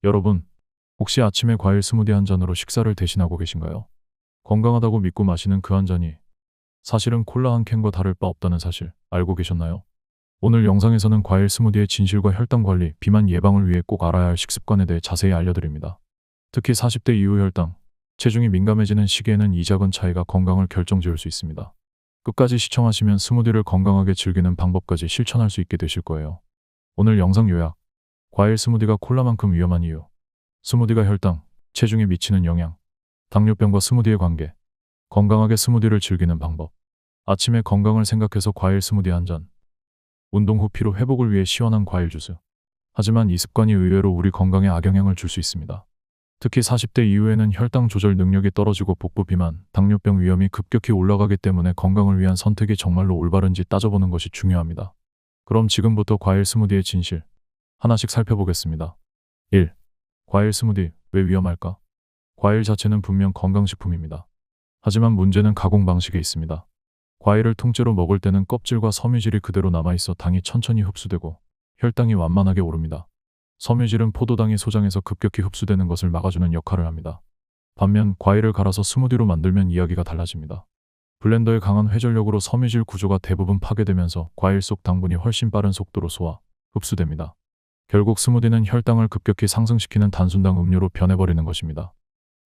여러분, 혹시 아침에 과일 스무디 한 잔으로 식사를 대신하고 계신가요? 건강하다고 믿고 마시는 그 한 잔이 사실은 콜라 한 캔과 다를 바 없다는 사실 알고 계셨나요? 오늘 영상에서는 과일 스무디의 진실과 혈당 관리, 비만 예방을 위해 꼭 알아야 할 식습관에 대해 자세히 알려드립니다. 특히 40대 이후 혈당, 체중이 민감해지는 시기에는 이 작은 차이가 건강을 결정지을 수 있습니다. 끝까지 시청하시면 스무디를 건강하게 즐기는 방법까지 실천할 수 있게 되실 거예요. 오늘 영상 요약, 과일 스무디가 콜라만큼 위험한 이유, 스무디가 혈당, 체중에 미치는 영향, 당뇨병과 스무디의 관계, 건강하게 스무디를 즐기는 방법, 아침에 건강을 생각해서 과일 스무디 한 잔, 운동 후 피로 회복을 위해 시원한 과일 주스. 하지만 이 습관이 의외로 우리 건강에 악영향을 줄 수 있습니다. 특히 40대 이후에는 혈당 조절 능력이 떨어지고 복부 비만, 당뇨병 위험이 급격히 올라가기 때문에 건강을 위한 선택이 정말로 올바른지 따져보는 것이 중요합니다. 그럼 지금부터 과일 스무디의 진실, 하나씩 살펴보겠습니다. 1. 과일 스무디, 왜 위험할까? 과일 자체는 분명 건강식품입니다. 하지만 문제는 가공 방식에 있습니다. 과일을 통째로 먹을 때는 껍질과 섬유질이 그대로 남아있어 당이 천천히 흡수되고 혈당이 완만하게 오릅니다. 섬유질은 포도당이 소장해서 급격히 흡수되는 것을 막아주는 역할을 합니다. 반면 과일을 갈아서 스무디로 만들면 이야기가 달라집니다. 블렌더의 강한 회전력으로 섬유질 구조가 대부분 파괴되면서 과일 속 당분이 훨씬 빠른 속도로 소화, 흡수됩니다. 결국 스무디는 혈당을 급격히 상승시키는 단순당 음료로 변해버리는 것입니다.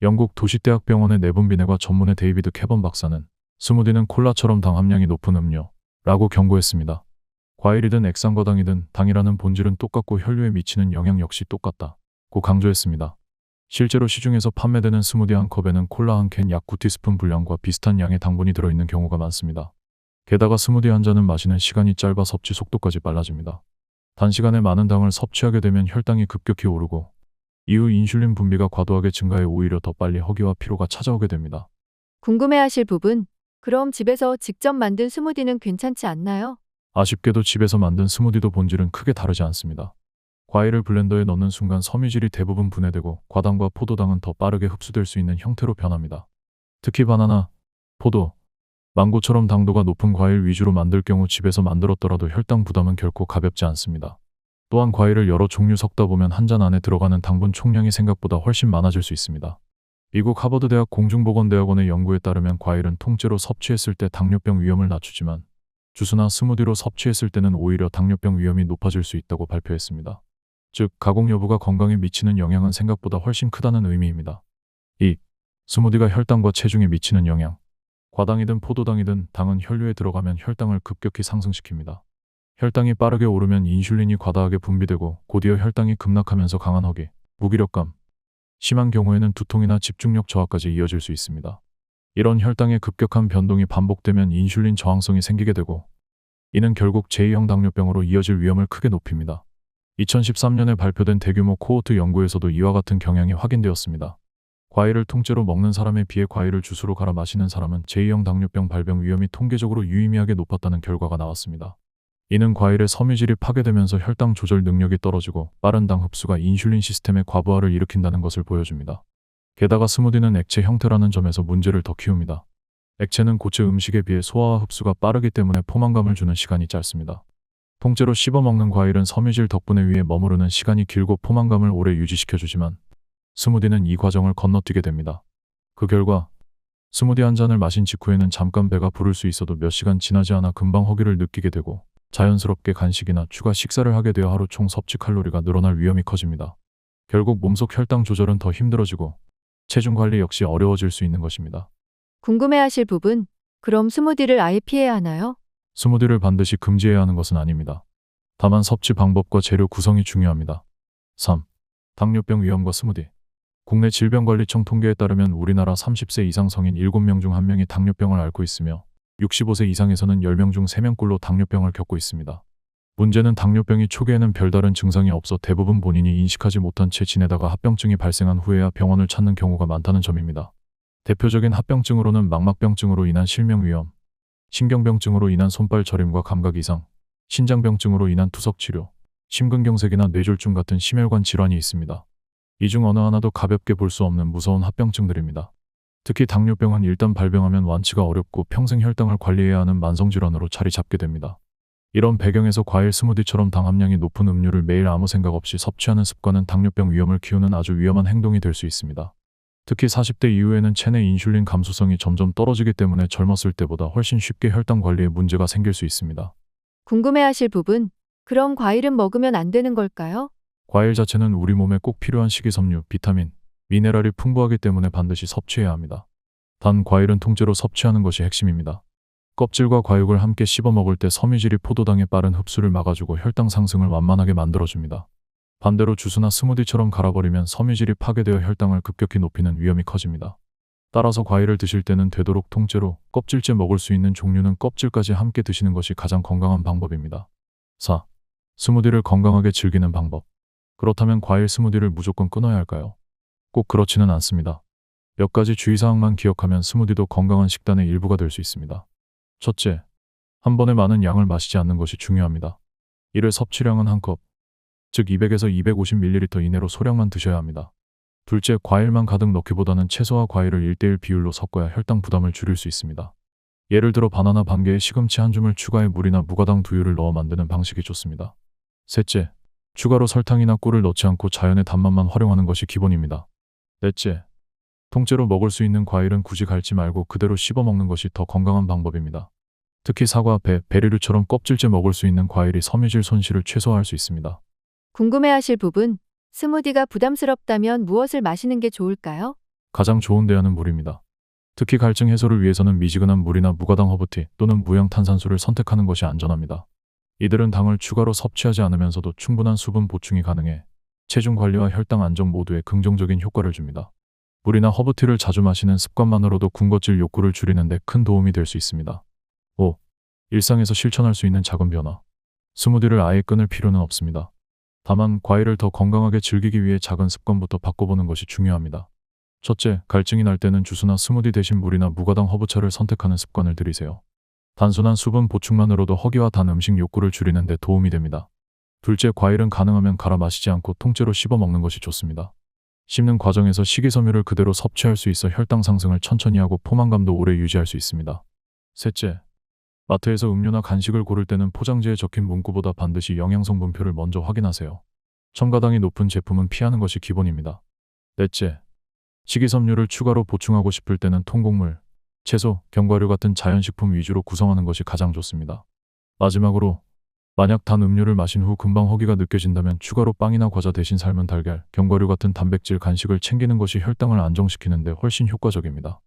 영국 도시대학병원의 내분비내과 전문의 데이비드 캐번 박사는 스무디는 콜라처럼 당 함량이 높은 음료라고 경고했습니다. 과일이든 액상과당이든 당이라는 본질은 똑같고 혈류에 미치는 영향 역시 똑같다고 강조했습니다. 실제로 시중에서 판매되는 스무디 한 컵에는 콜라 한 캔 약 9티스푼 분량과 비슷한 양의 당분이 들어있는 경우가 많습니다. 게다가 스무디 한 잔은 마시는 시간이 짧아 섭취 속도까지 빨라집니다. 단시간에 많은 당을 섭취하게 되면 혈당이 급격히 오르고 이후 인슐린 분비가 과도하게 증가해 오히려 더 빨리 허기와 피로가 찾아오게 됩니다. 궁금해하실 부분, 그럼 집에서 직접 만든 스무디는 괜찮지 않나요? 아쉽게도 집에서 만든 스무디도 본질은 크게 다르지 않습니다. 과일을 블렌더에 넣는 순간 섬유질이 대부분 분해되고 과당과 포도당은 더 빠르게 흡수될 수 있는 형태로 변합니다. 특히 바나나, 포도, 망고처럼 당도가 높은 과일 위주로 만들 경우 집에서 만들었더라도 혈당 부담은 결코 가볍지 않습니다. 또한 과일을 여러 종류 섞다 보면 한 잔 안에 들어가는 당분 총량이 생각보다 훨씬 많아질 수 있습니다. 미국 하버드대학 공중보건대학원의 연구에 따르면 과일은 통째로 섭취했을 때 당뇨병 위험을 낮추지만 주스나 스무디로 섭취했을 때는 오히려 당뇨병 위험이 높아질 수 있다고 발표했습니다. 즉, 가공 여부가 건강에 미치는 영향은 생각보다 훨씬 크다는 의미입니다. 2. 스무디가 혈당과 체중에 미치는 영향. 과당이든 포도당이든 당은 혈류에 들어가면 혈당을 급격히 상승시킵니다. 혈당이 빠르게 오르면 인슐린이 과다하게 분비되고 곧이어 혈당이 급락하면서 강한 허기, 무기력감, 심한 경우에는 두통이나 집중력 저하까지 이어질 수 있습니다. 이런 혈당의 급격한 변동이 반복되면 인슐린 저항성이 생기게 되고 이는 결국 제2형 당뇨병으로 이어질 위험을 크게 높입니다. 2013년에 발표된 대규모 코호트 연구에서도 이와 같은 경향이 확인되었습니다. 과일을 통째로 먹는 사람에 비해 과일을 주스로 갈아 마시는 사람은 제2형 당뇨병 발병 위험이 통계적으로 유의미하게 높았다는 결과가 나왔습니다. 이는 과일의 섬유질이 파괴되면서 혈당 조절 능력이 떨어지고 빠른 당 흡수가 인슐린 시스템의 과부하를 일으킨다는 것을 보여줍니다. 게다가 스무디는 액체 형태라는 점에서 문제를 더 키웁니다. 액체는 고체 음식에 비해 소화와 흡수가 빠르기 때문에 포만감을 주는 시간이 짧습니다. 통째로 씹어 먹는 과일은 섬유질 덕분에 위에 머무르는 시간이 길고 포만감을 오래 유지시켜주지만 스무디는 이 과정을 건너뛰게 됩니다. 그 결과 스무디 한 잔을 마신 직후에는 잠깐 배가 부를 수 있어도 몇 시간 지나지 않아 금방 허기를 느끼게 되고 자연스럽게 간식이나 추가 식사를 하게 되어 하루 총 섭취 칼로리가 늘어날 위험이 커집니다. 결국 몸속 혈당 조절은 더 힘들어지고 체중 관리 역시 어려워질 수 있는 것입니다. 궁금해하실 부분, 그럼 스무디를 아예 피해야 하나요? 스무디를 반드시 금지해야 하는 것은 아닙니다. 다만 섭취 방법과 재료 구성이 중요합니다. 3. 당뇨병 위험과 스무디. 국내 질병관리청 통계에 따르면 우리나라 30세 이상 성인 7명 중 1명이 당뇨병을 앓고 있으며 65세 이상에서는 10명 중 3명꼴로 당뇨병을 겪고 있습니다. 문제는 당뇨병이 초기에는 별다른 증상이 없어 대부분 본인이 인식하지 못한 채 지내다가 합병증이 발생한 후에야 병원을 찾는 경우가 많다는 점입니다. 대표적인 합병증으로는 망막병증으로 인한 실명위험, 신경병증으로 인한 손발 저림과 감각 이상, 신장병증으로 인한 투석치료, 심근경색이나 뇌졸중 같은 심혈관 질환이 있습니다. 이 중 어느 하나도 가볍게 볼 수 없는 무서운 합병증들입니다. 특히 당뇨병은 일단 발병하면 완치가 어렵고 평생 혈당을 관리해야 하는 만성질환으로 자리 잡게 됩니다. 이런 배경에서 과일 스무디처럼 당 함량이 높은 음료를 매일 아무 생각 없이 섭취하는 습관은 당뇨병 위험을 키우는 아주 위험한 행동이 될 수 있습니다. 특히 40대 이후에는 체내 인슐린 감수성이 점점 떨어지기 때문에 젊었을 때보다 훨씬 쉽게 혈당 관리에 문제가 생길 수 있습니다. 궁금해하실 부분, 그럼 과일은 먹으면 안 되는 걸까요? 과일 자체는 우리 몸에 꼭 필요한 식이섬유, 비타민, 미네랄이 풍부하기 때문에 반드시 섭취해야 합니다. 단 과일은 통째로 섭취하는 것이 핵심입니다. 껍질과 과육을 함께 씹어 먹을 때 섬유질이 포도당의 빠른 흡수를 막아주고 혈당 상승을 완만하게 만들어줍니다. 반대로 주스나 스무디처럼 갈아버리면 섬유질이 파괴되어 혈당을 급격히 높이는 위험이 커집니다. 따라서 과일을 드실 때는 되도록 통째로 껍질째 먹을 수 있는 종류는 껍질까지 함께 드시는 것이 가장 건강한 방법입니다. 4. 스무디를 건강하게 즐기는 방법. 그렇다면 과일 스무디를 무조건 끊어야 할까요? 꼭 그렇지는 않습니다. 몇 가지 주의사항만 기억하면 스무디도 건강한 식단의 일부가 될 수 있습니다. 첫째, 한 번에 많은 양을 마시지 않는 것이 중요합니다. 이를 섭취량은 한 컵, 즉 200에서 250ml 이내로 소량만 드셔야 합니다. 둘째, 과일만 가득 넣기보다는 채소와 과일을 1:1 비율로 섞어야 혈당 부담을 줄일 수 있습니다. 예를 들어 바나나 반 개에 시금치 한 줌을 추가해 물이나 무가당 두유를 넣어 만드는 방식이 좋습니다. 셋째, 추가로 설탕이나 꿀을 넣지 않고 자연의 단맛만 활용하는 것이 기본입니다. 넷째, 통째로 먹을 수 있는 과일은 굳이 갈지 말고 그대로 씹어 먹는 것이 더 건강한 방법입니다. 특히 사과, 배, 베리류처럼 껍질째 먹을 수 있는 과일이 섬유질 손실을 최소화할 수 있습니다. 궁금해하실 부분, 스무디가 부담스럽다면 무엇을 마시는 게 좋을까요? 가장 좋은 대안은 물입니다. 특히 갈증 해소를 위해서는 미지근한 물이나 무가당 허브티 또는 무향 탄산수를 선택하는 것이 안전합니다. 이들은 당을 추가로 섭취하지 않으면서도 충분한 수분 보충이 가능해 체중 관리와 혈당 안정 모두에 긍정적인 효과를 줍니다. 물이나 허브티를 자주 마시는 습관만으로도 군것질 욕구를 줄이는 데 큰 도움이 될 수 있습니다. 5. 일상에서 실천할 수 있는 작은 변화. 스무디를 아예 끊을 필요는 없습니다. 다만 과일을 더 건강하게 즐기기 위해 작은 습관부터 바꿔보는 것이 중요합니다. 첫째, 갈증이 날 때는 주스나 스무디 대신 물이나 무가당 허브차를 선택하는 습관을 들이세요. 단순한 수분 보충만으로도 허기와 단 음식 욕구를 줄이는 데 도움이 됩니다. 둘째, 과일은 가능하면 갈아 마시지 않고 통째로 씹어 먹는 것이 좋습니다. 씹는 과정에서 식이섬유를 그대로 섭취할 수 있어 혈당 상승을 천천히 하고 포만감도 오래 유지할 수 있습니다. 셋째, 마트에서 음료나 간식을 고를 때는 포장지에 적힌 문구보다 반드시 영양성분표를 먼저 확인하세요. 첨가당이 높은 제품은 피하는 것이 기본입니다. 넷째, 식이섬유를 추가로 보충하고 싶을 때는 통곡물, 채소, 견과류 같은 자연식품 위주로 구성하는 것이 가장 좋습니다. 마지막으로, 만약 단 음료를 마신 후 금방 허기가 느껴진다면 추가로 빵이나 과자 대신 삶은 달걀, 견과류 같은 단백질 간식을 챙기는 것이 혈당을 안정시키는 데 훨씬 효과적입니다.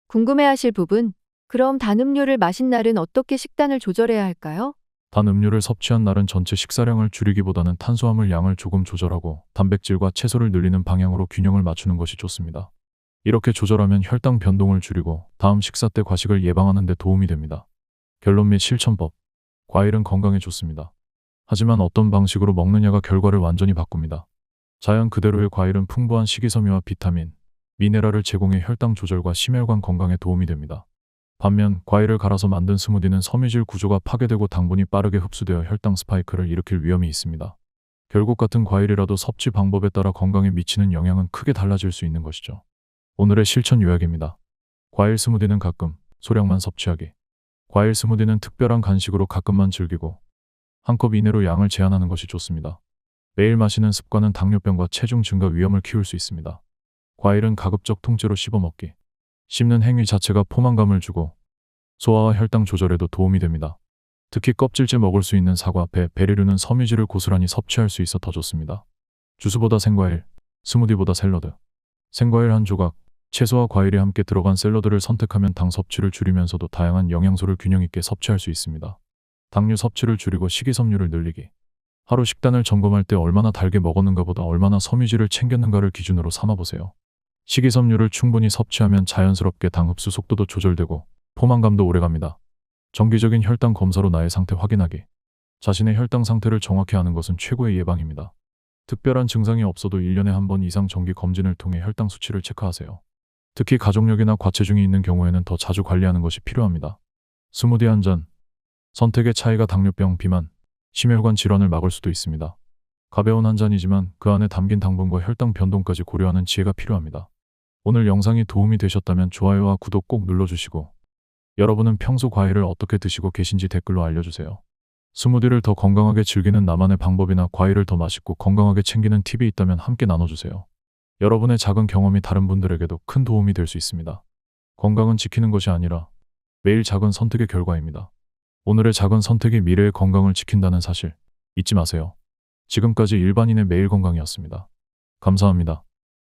궁금해하실 부분, 그럼 단 음료를 마신 날은 어떻게 식단을 조절해야 할까요? 단 음료를 섭취한 날은 전체 식사량을 줄이기보다는 탄수화물 양을 조금 조절하고 단백질과 채소를 늘리는 방향으로 균형을 맞추는 것이 좋습니다. 이렇게 조절하면 혈당 변동을 줄이고 다음 식사 때 과식을 예방하는 데 도움이 됩니다. 결론 및 실천법. 과일은 건강에 좋습니다. 하지만 어떤 방식으로 먹느냐가 결과를 완전히 바꿉니다. 자연 그대로의 과일은 풍부한 식이섬유와 비타민, 미네랄을 제공해 혈당 조절과 심혈관 건강에 도움이 됩니다. 반면 과일을 갈아서 만든 스무디는 섬유질 구조가 파괴되고 당분이 빠르게 흡수되어 혈당 스파이크를 일으킬 위험이 있습니다. 결국 같은 과일이라도 섭취 방법에 따라 건강에 미치는 영향은 크게 달라질 수 있는 것이죠. 오늘의 실천 요약입니다. 과일 스무디는 가끔, 소량만 섭취하기. 과일 스무디는 특별한 간식으로 가끔만 즐기고 한 컵 이내로 양을 제한하는 것이 좋습니다. 매일 마시는 습관은 당뇨병과 체중 증가 위험을 키울 수 있습니다. 과일은 가급적 통째로 씹어먹기. 씹는 행위 자체가 포만감을 주고 소화와 혈당 조절에도 도움이 됩니다. 특히 껍질째 먹을 수 있는 사과, 배, 베리류는 섬유질을 고스란히 섭취할 수 있어 더 좋습니다. 주스보다 생과일, 스무디보다 샐러드. 생과일 한 조각, 채소와 과일이 함께 들어간 샐러드를 선택하면 당 섭취를 줄이면서도 다양한 영양소를 균형 있게 섭취할 수 있습니다. 당류 섭취를 줄이고 식이섬유를 늘리기. 하루 식단을 점검할 때 얼마나 달게 먹었는가보다 얼마나 섬유질을 챙겼는가를 기준으로 삼아보세요. 식이섬유를 충분히 섭취하면 자연스럽게 당 흡수 속도도 조절되고 포만감도 오래갑니다. 정기적인 혈당 검사로 나의 상태 확인하기. 자신의 혈당 상태를 정확히 아는 것은 최고의 예방입니다. 특별한 증상이 없어도 1년에 한 번 이상 정기 검진을 통해 혈당 수치를 체크하세요. 특히 가족력이나 과체중이 있는 경우에는 더 자주 관리하는 것이 필요합니다. 스무디 한 잔. 선택의 차이가 당뇨병, 비만, 심혈관 질환을 막을 수도 있습니다. 가벼운 한 잔이지만 그 안에 담긴 당분과 혈당 변동까지 고려하는 지혜가 필요합니다. 오늘 영상이 도움이 되셨다면 좋아요와 구독 꼭 눌러주시고 여러분은 평소 과일을 어떻게 드시고 계신지 댓글로 알려주세요. 스무디를 더 건강하게 즐기는 나만의 방법이나 과일을 더 맛있고 건강하게 챙기는 팁이 있다면 함께 나눠주세요. 여러분의 작은 경험이 다른 분들에게도 큰 도움이 될 수 있습니다. 건강은 지키는 것이 아니라 매일 작은 선택의 결과입니다. 오늘의 작은 선택이 미래의 건강을 지킨다는 사실 잊지 마세요. 지금까지 일반인의 매일 건강이었습니다. 감사합니다.